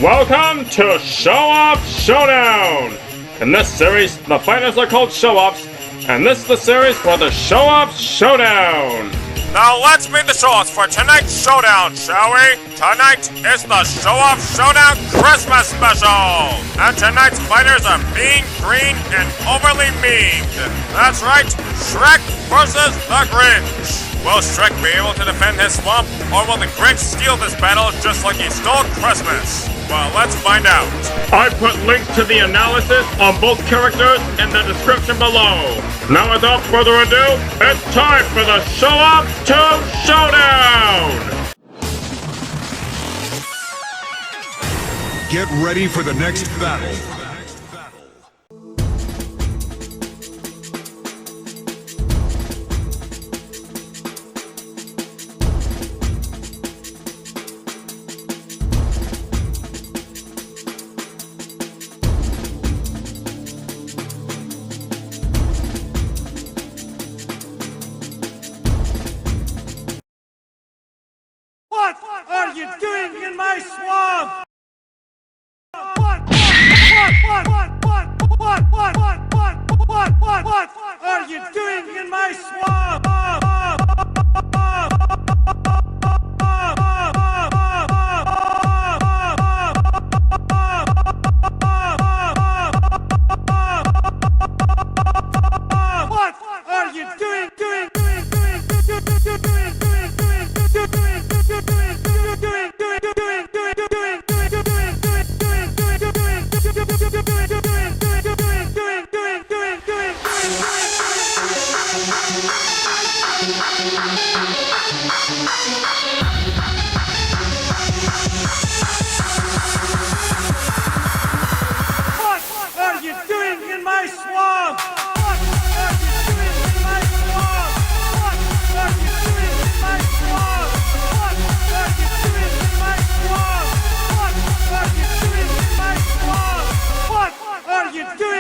Welcome to Showoff Showdown! In this series, the fighters are called Showoffs, and this is the series for the Showoff Showdown! Now let's meet the Showoffs for tonight's showdown, shall we? Tonight is the Showoff Showdown Christmas Special! And tonight's fighters are mean, green, and overly memed. That's right, Shrek vs. The Grinch! Will Shrek be able to defend his swamp, or will the Grinch steal this battle just like he stole Christmas? Well, let's find out. I put links to the analysis on both characters in the description below. Now without further ado, it's time for the Showoff Showdown! Get ready for the next battle. What are you doing in my swamp? What are you doing in my swamp? What are you doing?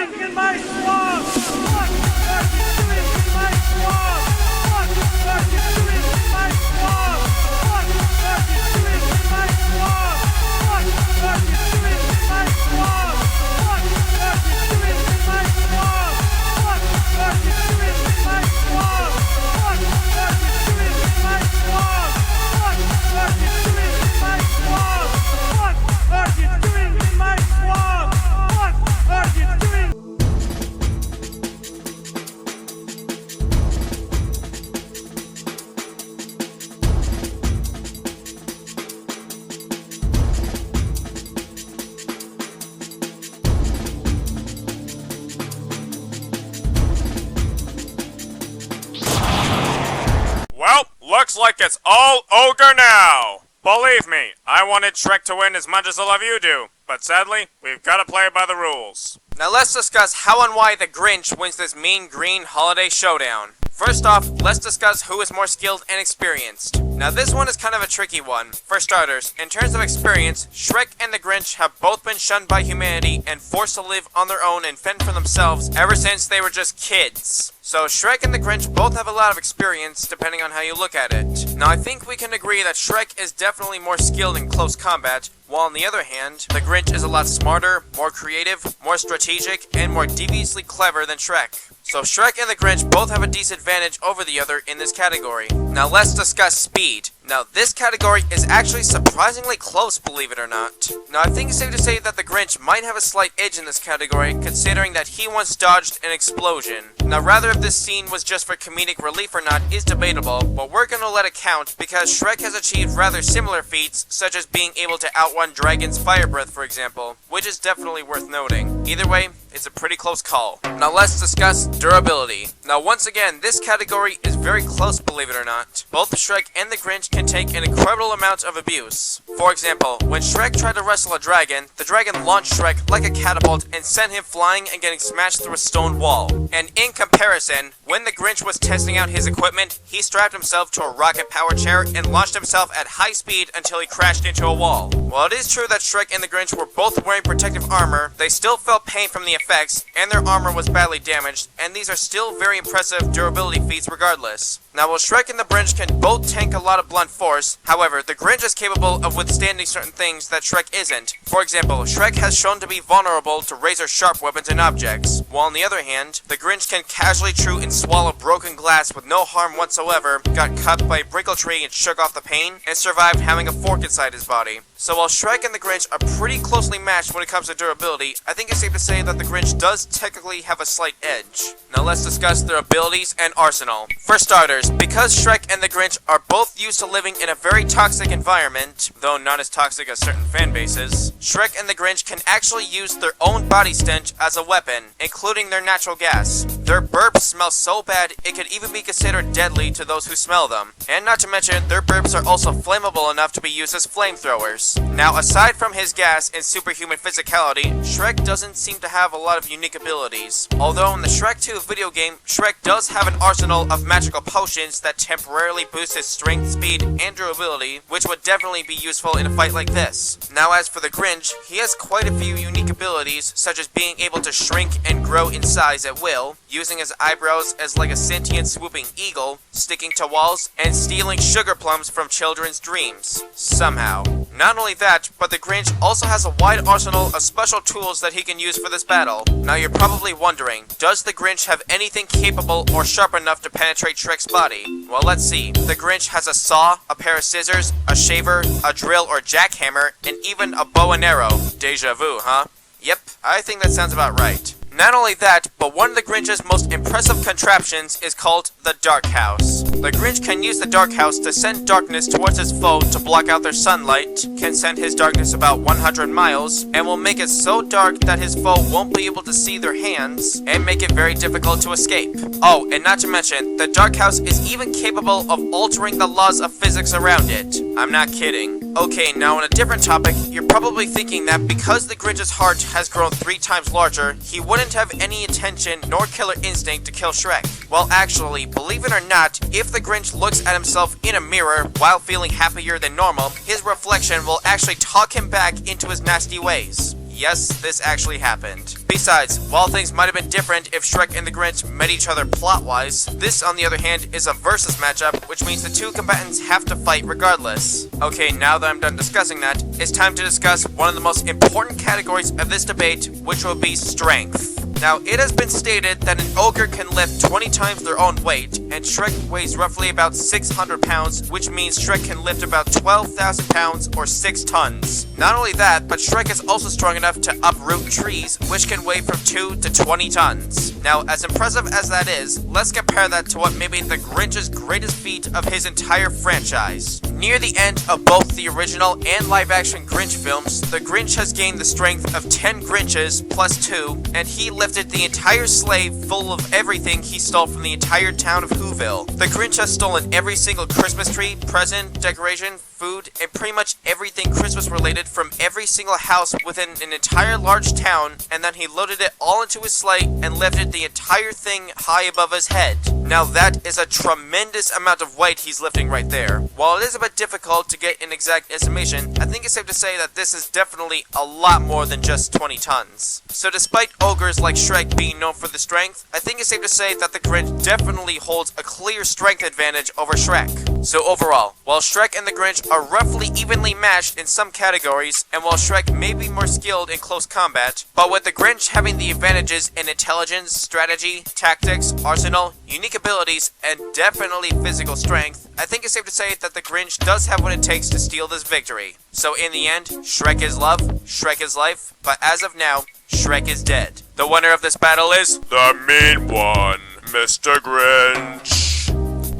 Well, looks like it's all ogre now. Believe me, I wanted Shrek to win as much as I love you do, but sadly, we've got to play by the rules. Now let's discuss how and why the Grinch wins this mean green holiday showdown. First off, let's discuss who is more skilled and experienced. Now this one is kind of a tricky one. For starters, in terms of experience, Shrek and the Grinch have both been shunned by humanity and forced to live on their own and fend for themselves ever since they were just kids. So Shrek and the Grinch both have a lot of experience depending on how you look at it. Now I think we can agree that Shrek is definitely more skilled in close combat, while on the other hand, the Grinch is a lot smarter, more creative, more strategic, and more deviously clever than Shrek. So Shrek and the Grinch both have a disadvantage over the other in this category. Now let's discuss speed. Now this category is actually surprisingly close, believe it or not. Now I think it's safe to say that the Grinch might have a slight edge in this category, considering that he once dodged an explosion. Now rather if this scene was just for comedic relief or not is debatable, but we're gonna let it count because Shrek has achieved rather similar feats, such as being able to outrun dragons' fire breath for example, which is definitely worth noting. Either way, it's a pretty close call. Now let's discuss durability. Now once again, this category is very close, believe it or not. Both Shrek and the Grinch can take an incredible amount of abuse. For example, when Shrek tried to wrestle a dragon, the dragon launched Shrek like a catapult and sent him flying and getting smashed through a stone wall. And in comparison, when the Grinch was testing out his equipment, he strapped himself to a rocket-powered chair and launched himself at high speed until he crashed into a wall. While it is true that Shrek and the Grinch were both wearing protective armor, they still felt pain from the effects, and their armor was badly damaged, and these are still very impressive durability feats regardless. Now while Shrek and the Grinch can both tank a lot of blindness, blunt force. However, the Grinch is capable of withstanding certain things that Shrek isn't. For example, Shrek has shown to be vulnerable to razor-sharp weapons and objects, while on the other hand, the Grinch can casually chew and swallow broken glass with no harm whatsoever, got cut by a brickle tree and shook off the pain, and survived having a fork inside his body. So while Shrek and the Grinch are pretty closely matched when it comes to durability, I think it's safe to say that the Grinch does technically have a slight edge. Now let's discuss their abilities and arsenal. For starters, because Shrek and the Grinch are both used to living in a very toxic environment, though not as toxic as certain fan bases, Shrek and the Grinch can actually use their own body stench as a weapon, including their natural gas. Their burps smell so bad it could even be considered deadly to those who smell them. And not to mention, their burps are also flammable enough to be used as flamethrowers. Now, aside from his gas and superhuman physicality, Shrek doesn't seem to have a lot of unique abilities. Although in the Shrek 2 video game, Shrek does have an arsenal of magical potions that temporarily boost his strength, speed, and durability, which would definitely be useful in a fight like this. Now, as for the Grinch, he has quite a few unique abilities, such as being able to shrink and grow in size at will, using his eyebrows as like a sentient swooping eagle, sticking to walls, and stealing sugar plums from children's dreams. Somehow. Not only that, but the Grinch also has a wide arsenal of special tools that he can use for this battle. Now you're probably wondering, does the Grinch have anything capable or sharp enough to penetrate Shrek's body? Well, let's see. The Grinch has a saw, a pair of scissors, a shaver, a drill or jackhammer, and even a bow and arrow. Deja vu, huh? Yep, I think that sounds about right. Not only that, but one of the Grinch's most impressive contraptions is called the Dark House. The Grinch can use the Dark House to send darkness towards his foe to block out their sunlight, can send his darkness about 100 miles, and will make it so dark that his foe won't be able to see their hands, and make it very difficult to escape. Oh, and not to mention, the Dark House is even capable of altering the laws of physics around it. I'm not kidding. Okay, now on a different topic, you're probably thinking that because the Grinch's heart has grown 3 times larger, he wouldn't have any intention nor killer instinct to kill Shrek. Well, actually, believe it or not, if the Grinch looks at himself in a mirror while feeling happier than normal, his reflection will actually talk him back into his nasty ways. Yes, this actually happened. Besides, while things might have been different if Shrek and the Grinch met each other plot-wise, this, on the other hand, is a versus matchup, which means the two combatants have to fight regardless. Okay, now that I'm done discussing that, it's time to discuss one of the most important categories of this debate, which will be strength. Now, it has been stated that an ogre can lift 20 times their own weight, and Shrek weighs roughly about 600 pounds, which means Shrek can lift about 12,000 pounds or 6 tons. Not only that, but Shrek is also strong enough to uproot trees, which can weigh from 2 to 20 tons. Now, as impressive as that is, let's compare that to what may be the Grinch's greatest feat of his entire franchise. Near the end of both the original and live-action Grinch films, the Grinch has gained the strength of 10 Grinches plus 2, and he lifted the entire sleigh full of everything he stole from the entire town of Whoville. The Grinch has stolen every single Christmas tree, present, decoration, food, and pretty much everything Christmas related from every single house within an entire large town, and then he loaded it all into his sleigh and lifted the entire thing high above his head. Now that is a tremendous amount of weight he's lifting right there. While it is a bit difficult to get an exact estimation, I think it's safe to say that this is definitely a lot more than just 20 tons. So despite ogres like Shrek being known for the strength, I think it's safe to say that the Grinch definitely holds a clear strength advantage over Shrek. So overall, while Shrek and the Grinch are roughly evenly matched in some categories, and while Shrek may be more skilled in close combat, but with the Grinch having the advantages in intelligence, strategy, tactics, arsenal, unique abilities, and definitely physical strength, I think it's safe to say that the Grinch does have what it takes to steal this victory. So in the end, Shrek is love, Shrek is life, but as of now, Shrek is dead. The winner of this battle is The mean one, Mr. Grinch.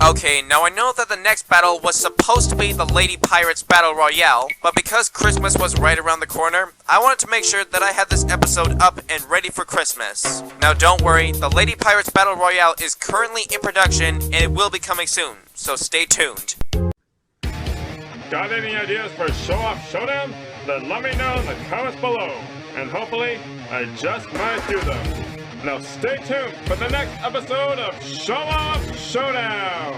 Okay, now I know that the next battle was supposed to be the Lady Pirates Battle Royale, but because Christmas was right around the corner, I wanted to make sure that I had this episode up and ready for Christmas. Now don't worry, the Lady Pirates Battle Royale is currently in production and it will be coming soon, so stay tuned. Got any ideas for Showoff Showdown? Then let me know in the comments below, and hopefully, I just might do them. Now stay tuned for the next episode of Showoff Showdown!